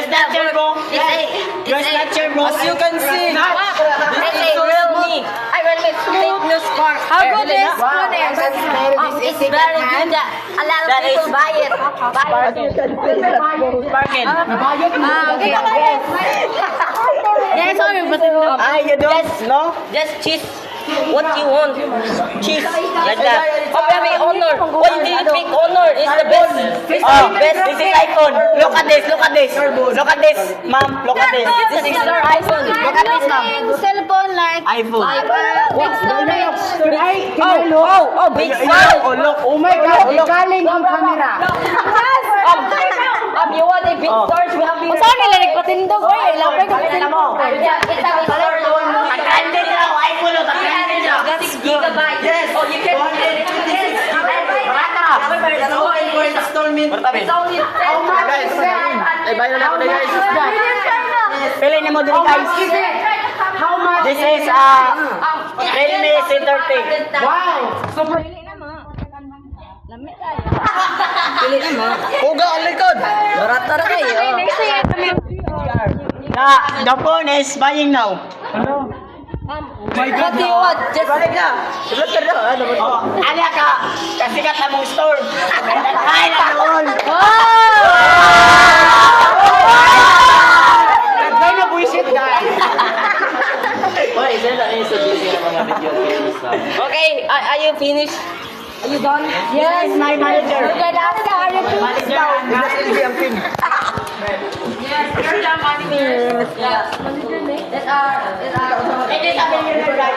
Your snatcher, bro. Your snatcher, bro. As you can see. This is real me. I really make fake news for. How good is Conex? It's very good. A lot of people buy it. Sparkin. Okay. Yes, sorry, but You don't? No? Just choose what you want. Choose like that. Oh, very honor. What do you think honor is the best? Best. This is iPhone. Look at this. Look at this. Look at this, ma'am. Look at this. This is their iPhone. Look at this now. cellphone like iPhone. big storage. Oh, big size. Oh, look. Oh my God. Look. Galing ang camera. You want a big storage? We have big Saan nila nagpatindog? Oy, lapay ko cellphone. It's a big storage. Tagrande na ako. iPhone. Tagrande na. That's gigabyte. Yes. Oh, you can Martabi. It's only 10 Guys. Ay, bayo na ako na guys. Pili na mo din guys. How much? This is Realme C30. Wow! Pili na mo. Puga ang likod. Barata na kayo. The phone is buying now. What do you want? Just Balik na. Ala ka. Kasi ka tamong store. Ay, naroon. Nagday na buisit guys. Okay, are you finished? Are you done? Yes, my manager. Good after, are you pleased? Yes, you're the money. Yeah. That are. It is available guys.